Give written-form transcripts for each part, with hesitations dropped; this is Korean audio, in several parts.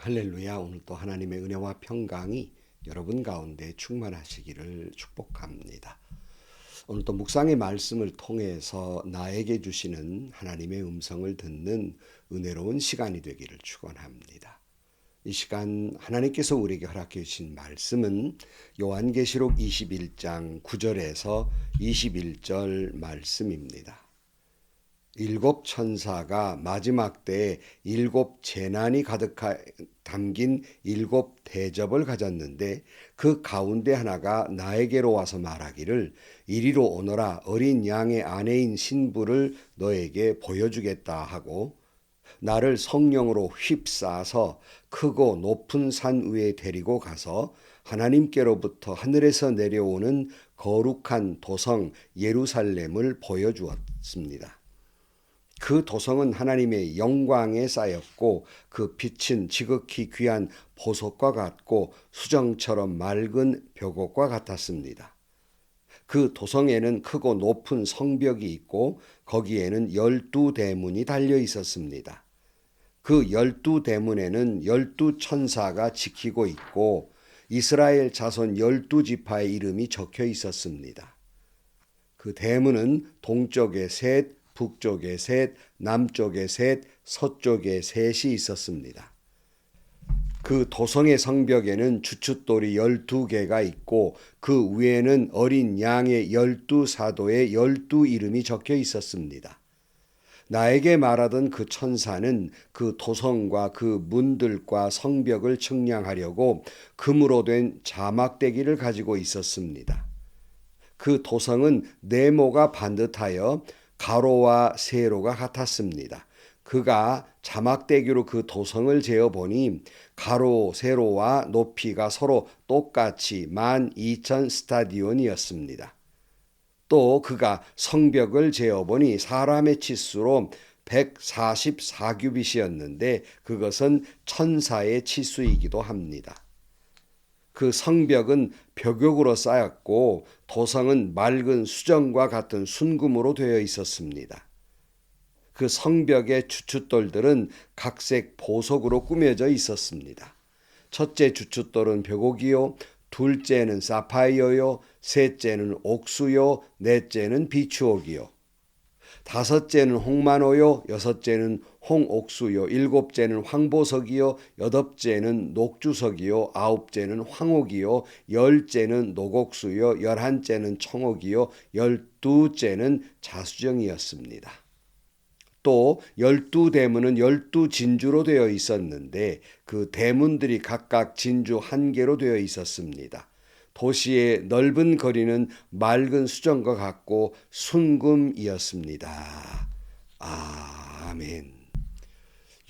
할렐루야. 오늘 또 하나님의 은혜와 평강이 여러분 가운데 충만하시기를 축복합니다. 오늘 또 묵상의 말씀을 통해서 나에게 주시는 하나님의 음성을 듣는 은혜로운 시간이 되기를 축원합니다. 이 시간 하나님께서 우리에게 허락해 주신 말씀은 요한계시록 21장 9절에서 21절 말씀입니다. 일곱 천사가 마지막 때에 일곱 재난이 가득 담긴 일곱 대접을 가졌는데 그 가운데 하나가 나에게로 와서 말하기를 이리로 오너라 어린 양의 아내인 신부를 너에게 보여주겠다 하고 나를 성령으로 휩싸아서 크고 높은 산 위에 데리고 가서 하나님께로부터 하늘에서 내려오는 거룩한 도성 예루살렘을 보여주었습니다. 그 도성은 하나님의 영광에 쌓였고 그 빛은 지극히 귀한 보석과 같고 수정처럼 맑은 벽옥과 같았습니다. 그 도성에는 크고 높은 성벽이 있고 거기에는 12대문이 달려 있었습니다. 그 12대문에는 12천사가 지키고 있고 이스라엘 자손 12지파의 이름이 적혀 있었습니다. 그 대문은 동쪽에 셋, 북쪽에 셋, 남쪽에 셋, 서쪽에 셋이 있었습니다. 그 도성의 성벽에는 주춧돌이 12개가 있고 그 위에는 어린 양의 12사도의 12 이름이 적혀 있었습니다. 나에게 말하던 그 천사는 그 도성과 그 문들과 성벽을 측량하려고 금으로 된 자막대기를 가지고 있었습니다. 그 도성은 네모가 반듯하여 가로와 세로가 같았습니다. 그가 자막대기로 그 도성을 재어보니 가로, 세로와 높이가 서로 똑같이 12,000 스타디온이었습니다. 또 그가 성벽을 재어보니 사람의 치수로 144규빗이었는데 그것은 천사의 치수이기도 합니다. 그 성벽은 벽옥으로 쌓였고 도성은 맑은 수정과 같은 순금으로 되어 있었습니다. 그 성벽의 주춧돌들은 각색 보석으로 꾸며져 있었습니다. 첫째 주춧돌은 벽옥이요, 둘째는 사파이어요, 셋째는 옥수요, 넷째는 비추옥이요, 다섯째는 홍만호요, 여섯째는 홍옥수요, 일곱째는 황보석이요, 여덟째는 녹주석이요, 아홉째는 황옥이요, 열째는 녹옥수요, 열한째는 청옥이요, 열두째는 자수정이었습니다. 또 12대문은 12진주로 되어 있었는데 그 대문들이 각각 진주 한 개로 되어 있었습니다. 도시의 넓은 거리는 맑은 수정과 같고 순금이었습니다. 아멘.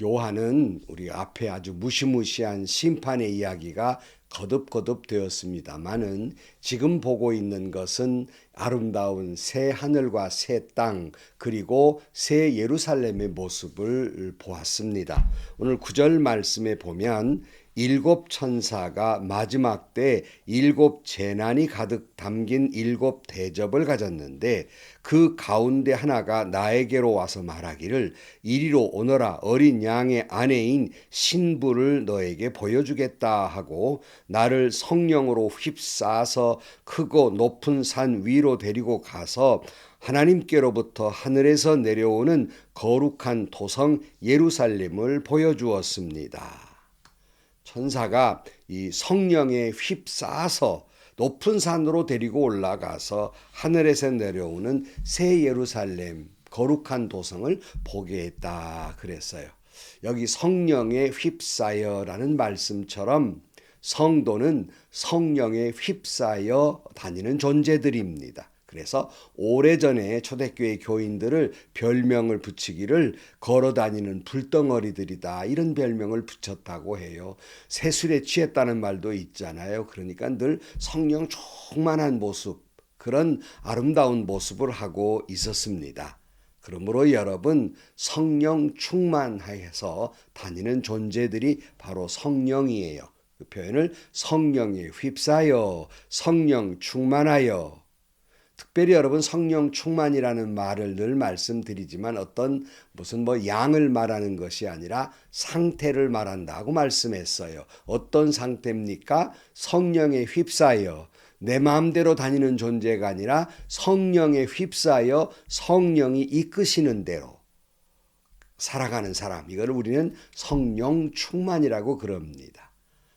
요한은 우리 앞에 아주 무시무시한 심판의 이야기가 거듭거듭 되었습니다마는 지금 보고 있는 것은 아름다운 새 하늘과 새 땅 그리고 새 예루살렘의 모습을 보았습니다. 오늘 9절 말씀에 보면 일곱 천사가 마지막 때 일곱 재난이 가득 담긴 일곱 대접을 가졌는데 그 가운데 하나가 나에게로 와서 말하기를 이리로 오너라 어린 양의 아내인 신부를 너에게 보여주겠다 하고 나를 성령으로 휩싸아서 크고 높은 산 위로 데리고 가서 하나님께로부터 하늘에서 내려오는 거룩한 도성 예루살렘을 보여주었습니다. 천사가 이 성령에 휩싸아서 높은 산으로 데리고 올라가서 하늘에서 내려오는 새 예루살렘 거룩한 도성을 보게 했다 그랬어요. 여기 성령에 휩싸여라는 말씀처럼 성도는 성령에 휩싸여 다니는 존재들입니다. 그래서 오래전에 초대교회 교인들을 별명을 붙이기를 걸어다니는 불덩어리들이다 이런 별명을 붙였다고 해요. 세술에 취했다는 말도 있잖아요. 그러니까 늘 성령 충만한 모습 그런 아름다운 모습을 하고 있었습니다. 그러므로 여러분 성령 충만해서 다니는 존재들이 바로 성령이에요. 그 표현을 성령에 휩싸여 성령 충만하여 특별히 여러분 성령 충만이라는 말을 늘 말씀드리지만 어떤 무슨 양을 말하는 것이 아니라 상태를 말한다고 말씀했어요. 어떤 상태입니까? 성령에 휩싸여 내 마음대로 다니는 존재가 아니라 성령에 휩싸여 성령이 이끄시는 대로 살아가는 사람. 이걸 우리는 성령 충만이라고 그럽니다.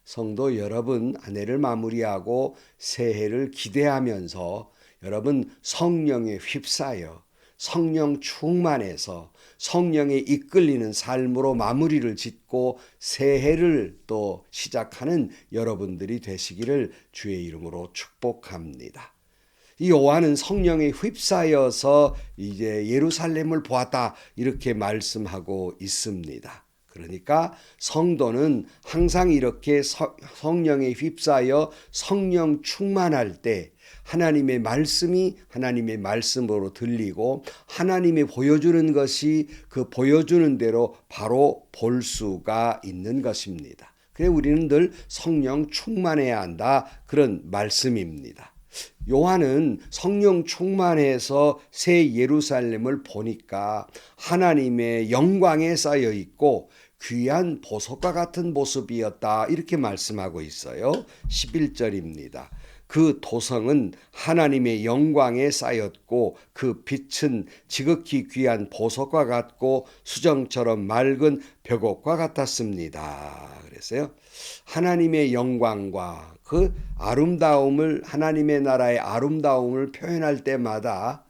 성도 여러분, 한 해를 마무리하고 새해를 기대하면서 여러분 성령에 휩싸여 성령 충만해서 성령에 이끌리는 삶으로 마무리를 짓고 새해를 또 시작하는 여러분들이 되시기를 주의 이름으로 축복합니다. 이 요한은 성령에 휩싸여서 이제 예루살렘을 보았다 이렇게 말씀하고 있습니다. 그러니까 성도는 항상 이렇게 성령에 휩싸여 성령 충만할 때 하나님의 말씀이 하나님의 말씀으로 들리고 하나님이 보여주는 것이 그 보여주는 대로 바로 볼 수가 있는 것입니다. 그래서 우리는 늘 성령 충만해야 한다 그런 말씀입니다. 요한은 성령 충만해서 새 예루살렘을 보니까 하나님의 영광에 쌓여 있고 귀한 보석과 같은 모습이었다 이렇게 말씀하고 있어요. 11절입니다. 그 도성은 하나님의 영광에 쌓였고 그 빛은 지극히 귀한 보석과 같고 수정처럼 맑은 벽옥과 같았습니다. 그랬어요. 하나님의 영광과 그 아름다움을 하나님의 나라의 아름다움을 표현할 때마다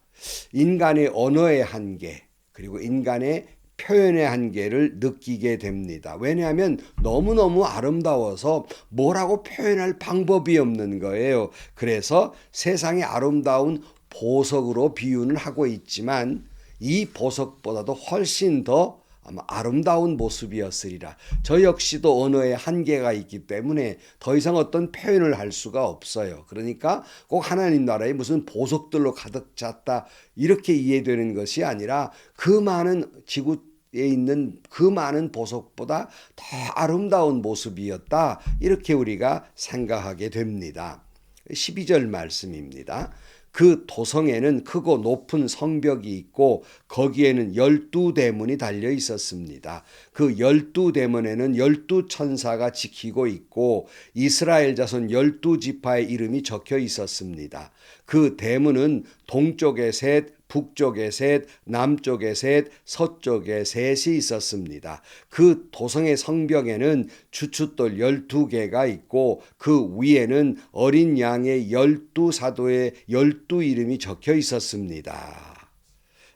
인간의 언어의 한계 그리고 인간의 표현의 한계를 느끼게 됩니다. 왜냐하면 너무너무 아름다워서 뭐라고 표현할 방법이 없는 거예요. 그래서 세상의 아름다운 보석으로 비유는 하고 있지만 이 보석보다도 훨씬 더 아마 아름다운 모습이었으리라. 저 역시도 언어의 한계가 있기 때문에 더 이상 어떤 표현을 할 수가 없어요. 그러니까 꼭 하나님 나라에 무슨 보석들로 가득 찼다 이렇게 이해되는 것이 아니라 그 많은 지구에 있는 그 많은 보석보다 더 아름다운 모습이었다 이렇게 우리가 생각하게 됩니다. 12절 말씀입니다. 그 도성에는 크고 높은 성벽이 있고 거기에는 12대문이 달려 있었습니다. 그 12대문에는 12천사가 지키고 있고 이스라엘 자손 12지파의 이름이 적혀 있었습니다. 그 대문은 동쪽에 셋, 북쪽에 셋, 남쪽에 셋, 서쪽에 셋이 있었습니다. 그 도성의 성벽에는 주춧돌 12개가 있고 그 위에는 어린 양의 12사도의 12 이름이 적혀 있었습니다.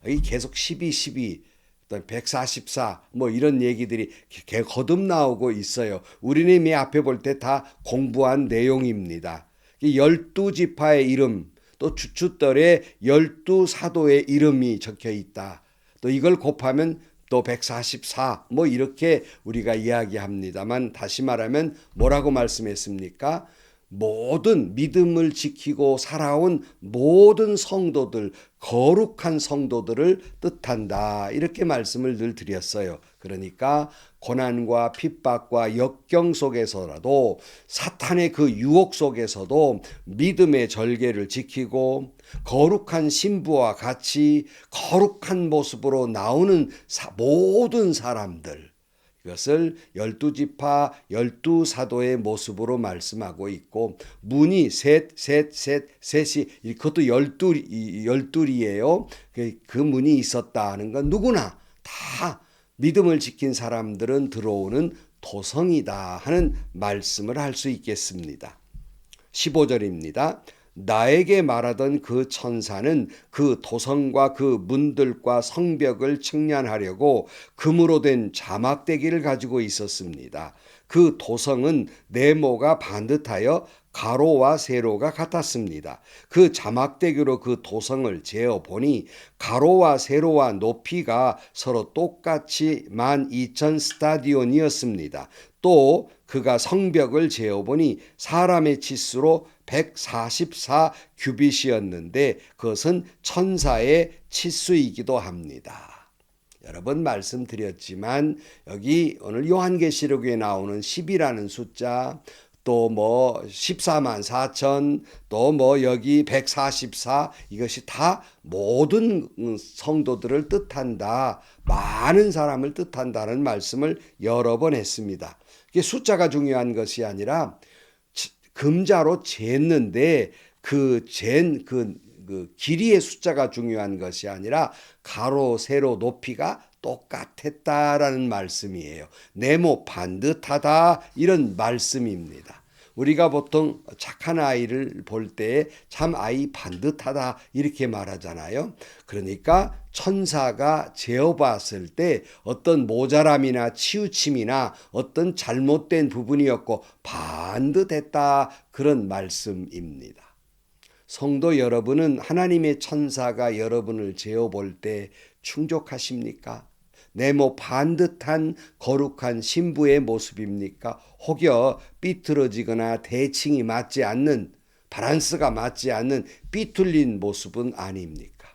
여기 계속 12, 12, 144 이런 얘기들이 거듭 나오고 있어요. 우리는 이 앞에 볼 때 다 공부한 내용입니다. 12지파의 이름 또 주춧돌에 12사도의 이름이 적혀 있다. 또 이걸 곱하면 또 144 이렇게 우리가 이야기합니다만 다시 말하면 뭐라고 말씀했습니까? 모든 믿음을 지키고 살아온 모든 성도들, 거룩한 성도들을 뜻한다. 이렇게 말씀을 늘 드렸어요. 그러니까 고난과 핍박과 역경 속에서라도 사탄의 그 유혹 속에서도 믿음의 절개를 지키고 거룩한 신부와 같이 거룩한 모습으로 나오는 모든 사람들, 이것을 12지파 12사도의 모습으로 말씀하고 있고 문이 셋이 그것도 12이에요. 그 문이 있었다 하는 건 누구나 다 믿음을 지킨 사람들은 들어오는 도성이다 하는 말씀을 할 수 있겠습니다. 15절입니다. 나에게 말하던 그 천사는 그 도성과 그 문들과 성벽을 측량하려고 금으로 된 자막대기를 가지고 있었습니다. 그 도성은 네모가 반듯하여 가로와 세로가 같았습니다. 그 자막대기로 그 도성을 재어보니 가로와 세로와 높이가 서로 똑같이 12,000 스타디온이었습니다. 또 그가 성벽을 재어보니 사람의 치수로 144 규빗이었는데 그것은 천사의 치수이기도 합니다. 여러 번 말씀드렸지만 여기 오늘 요한계시록에 나오는 10이라는 숫자 또 뭐 14만 4천, 또 뭐 여기 144, 이것이 다 모든 성도들을 뜻한다. 많은 사람을 뜻한다는 말씀을 여러 번 했습니다. 이게 숫자가 중요한 것이 아니라 금자로 쟀는데 그 길이의 숫자가 중요한 것이 아니라 가로, 세로, 높이가 똑같았다라는 말씀이에요. 네모 반듯하다, 이런 말씀입니다. 우리가 보통 착한 아이를 볼 때 참 아이 반듯하다 이렇게 말하잖아요. 그러니까 천사가 재어봤을 때 어떤 모자람이나 치우침이나 어떤 잘못된 부분이 없고 반듯했다, 그런 말씀입니다. 성도 여러분은 하나님의 천사가 여러분을 재어볼 때 충족하십니까? 네모 반듯한 거룩한 신부의 모습입니까? 혹여 삐뚤어지거나 대칭이 맞지 않는, 바란스가 맞지 않는 삐뚤린 모습은 아닙니까?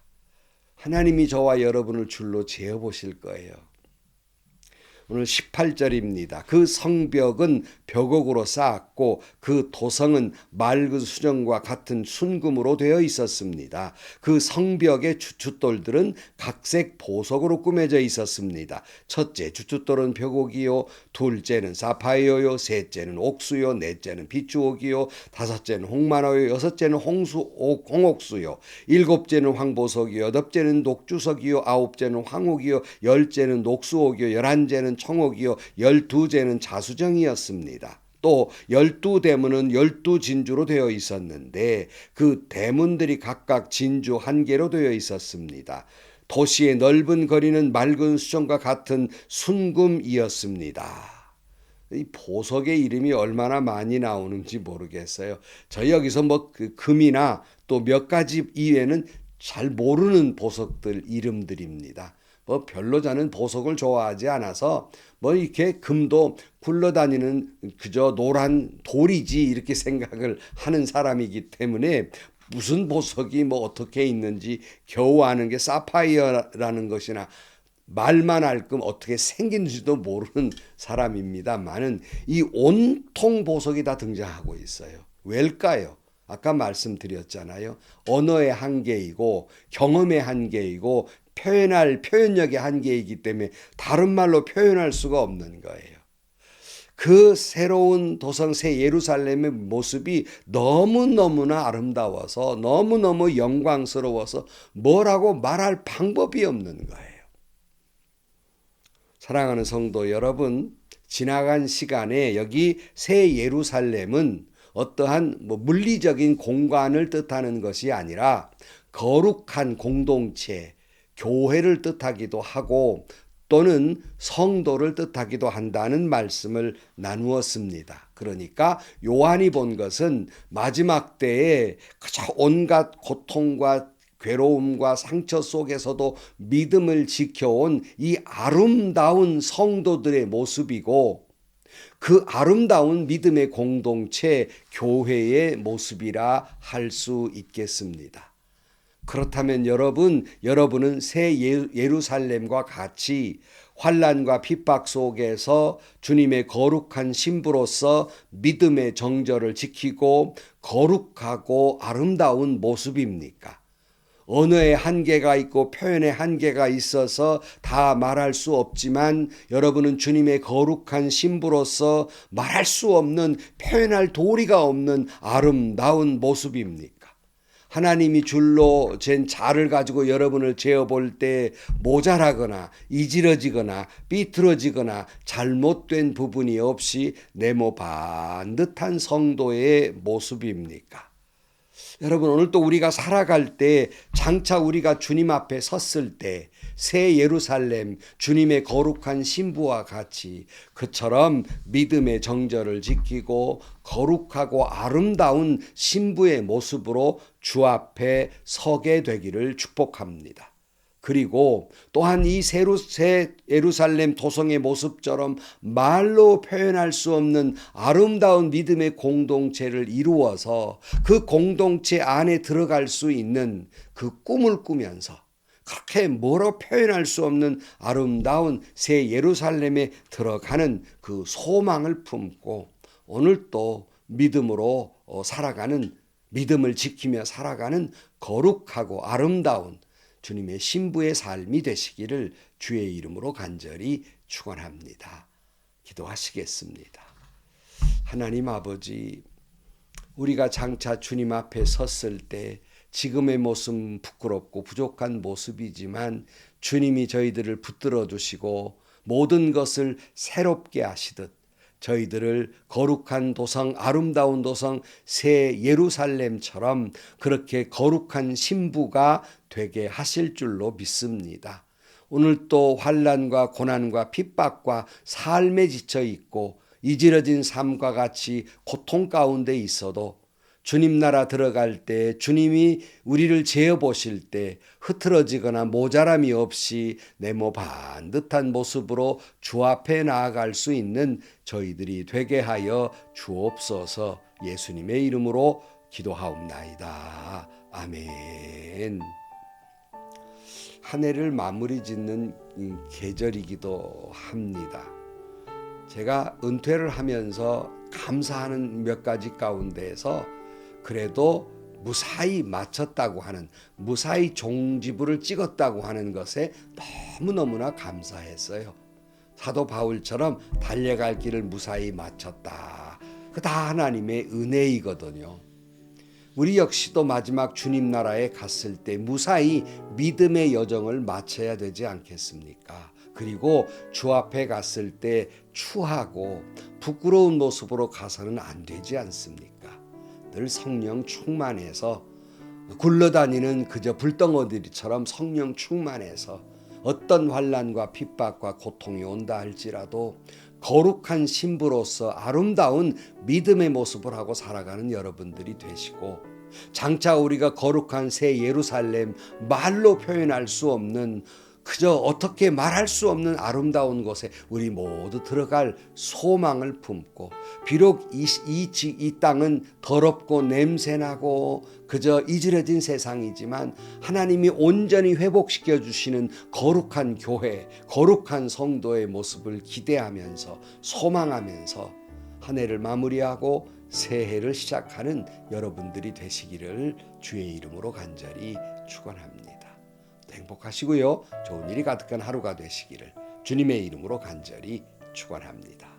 하나님이 저와 여러분을 줄로 재어보실 거예요. 오늘 18절입니다. 그 성벽은 벽옥으로 쌓았고 그 도성은 맑은 수정과 같은 순금으로 되어 있었습니다. 그 성벽의 주춧돌들은 각색 보석으로 꾸며져 있었습니다. 첫째 주춧돌은 벽옥이요, 둘째는 사파이어요, 셋째는 옥수요, 넷째는 비추옥이요, 다섯째는 홍마노요, 여섯째는 홍옥수요, 일곱째는 황보석이요, 여덟째는 녹주석이요, 아홉째는 황옥이요, 열째는 녹수옥이요, 열한째는 청옥이요, 12제는 자수정이었습니다. 또 12대문은 12진주로 되어 있었는데 그 대문들이 각각 진주 한 개로 되어 있었습니다. 도시의 넓은 거리는 맑은 수정과 같은 순금이었습니다. 이 보석의 이름이 얼마나 많이 나오는지 모르겠어요. 저 여기서 뭐 그 금이나 또 몇 가지 이외에는 잘 모르는 보석들 이름들입니다. 뭐 별로 저는 보석을 좋아하지 않아서 뭐 이렇게 금도 굴러다니는 그저 노란 돌이지 이렇게 생각을 하는 사람이기 때문에 무슨 보석이 뭐 어떻게 있는지 겨우 아는 게 사파이어라는 것이나 말만 알끔 어떻게 생긴지도 모르는 사람입니다만은 이 온통 보석이 다 등장하고 있어요. 왜일까요? 아까 말씀드렸잖아요. 언어의 한계이고 경험의 한계이고 표현력의 한계이기 때문에 다른 말로 표현할 수가 없는 거예요. 그 새로운 도성 새 예루살렘의 모습이 너무너무나 아름다워서 너무너무 영광스러워서 뭐라고 말할 방법이 없는 거예요. 사랑하는 성도 여러분, 지나간 시간에 여기 새 예루살렘은 어떠한 물리적인 공간을 뜻하는 것이 아니라 거룩한 공동체, 교회를 뜻하기도 하고 또는 성도를 뜻하기도 한다는 말씀을 나누었습니다. 그러니까 요한이 본 것은 마지막 때에 그저 온갖 고통과 괴로움과 상처 속에서도 믿음을 지켜온 이 아름다운 성도들의 모습이고 그 아름다운 믿음의 공동체, 교회의 모습이라 할 수 있겠습니다. 그렇다면 여러분은 새 예루살렘과 같이 환난과 핍박 속에서 주님의 거룩한 신부로서 믿음의 정절을 지키고 거룩하고 아름다운 모습입니까? 언어의 한계가 있고 표현의 한계가 있어서 다 말할 수 없지만 여러분은 주님의 거룩한 신부로서 말할 수 없는, 표현할 도리가 없는 아름다운 모습입니까? 하나님이 줄로 잰 자를 가지고 여러분을 재어볼 때 모자라거나 이지러지거나 삐뚤어지거나 잘못된 부분이 없이 네모 반듯한 성도의 모습입니까? 여러분, 오늘 또 우리가 살아갈 때 장차 우리가 주님 앞에 섰을 때 새 예루살렘 주님의 거룩한 신부와 같이 그처럼 믿음의 정절을 지키고 거룩하고 아름다운 신부의 모습으로 주 앞에 서게 되기를 축복합니다. 그리고 또한 이 새 예루살렘 도성의 모습처럼 말로 표현할 수 없는 아름다운 믿음의 공동체를 이루어서 그 공동체 안에 들어갈 수 있는 그 꿈을 꾸면서 그렇게 뭐로 표현할 수 없는 아름다운 새 예루살렘에 들어가는 그 소망을 품고 오늘 또 믿음으로 살아가는, 믿음을 지키며 살아가는 거룩하고 아름다운 주님의 신부의 삶이 되시기를 주의 이름으로 간절히 축원합니다. 기도하시겠습니다. 하나님 아버지, 우리가 장차 주님 앞에 섰을 때 지금의 모습 부끄럽고 부족한 모습이지만 주님이 저희들을 붙들어 주시고 모든 것을 새롭게 하시듯 저희들을 거룩한 도성, 아름다운 도성 새 예루살렘처럼 그렇게 거룩한 신부가 되게 하실 줄로 믿습니다. 오늘 또 환난과 고난과 핍박과 삶에 지쳐 있고 이지러진 삶과 같이 고통 가운데 있어도 주님 나라 들어갈 때 주님이 우리를 재어보실 때 흐트러지거나 모자람이 없이 네모 반듯한 모습으로 주 앞에 나아갈 수 있는 저희들이 되게 하여 주옵소서. 예수님의 이름으로 기도하옵나이다. 아멘. 한 해를 마무리 짓는 계절이기도 합니다. 제가 은퇴를 하면서 감사하는 몇 가지 가운데에서 그래도 무사히 마쳤다고 하는, 무사히 종지부를 찍었다고 하는 것에 너무너무나 감사했어요. 사도 바울처럼 달려갈 길을 무사히 마쳤다. 그 다 하나님의 은혜이거든요. 우리 역시도 마지막 주님 나라에 갔을 때 무사히 믿음의 여정을 마쳐야 되지 않겠습니까? 그리고 주 앞에 갔을 때 추하고 부끄러운 모습으로 가서는 안 되지 않습니까? 늘 성령 충만해서 굴러다니는 그저 불덩어리처럼 성령 충만해서 어떤 환난과 핍박과 고통이 온다 할지라도 거룩한 신부로서 아름다운 믿음의 모습을 하고 살아가는 여러분들이 되시고, 장차 우리가 거룩한 새 예루살렘, 말로 표현할 수 없는, 그저 어떻게 말할 수 없는 아름다운 곳에 우리 모두 들어갈 소망을 품고, 비록 이 땅은 더럽고 냄새나고 그저 이지러진 세상이지만 하나님이 온전히 회복시켜 주시는 거룩한 교회, 거룩한 성도의 모습을 기대하면서 소망하면서 한 해를 마무리하고 새해를 시작하는 여러분들이 되시기를 주의 이름으로 간절히 축원합니다. 행복하시고요. 좋은 일이 가득한 하루가 되시기를 주님의 이름으로 간절히 축원합니다.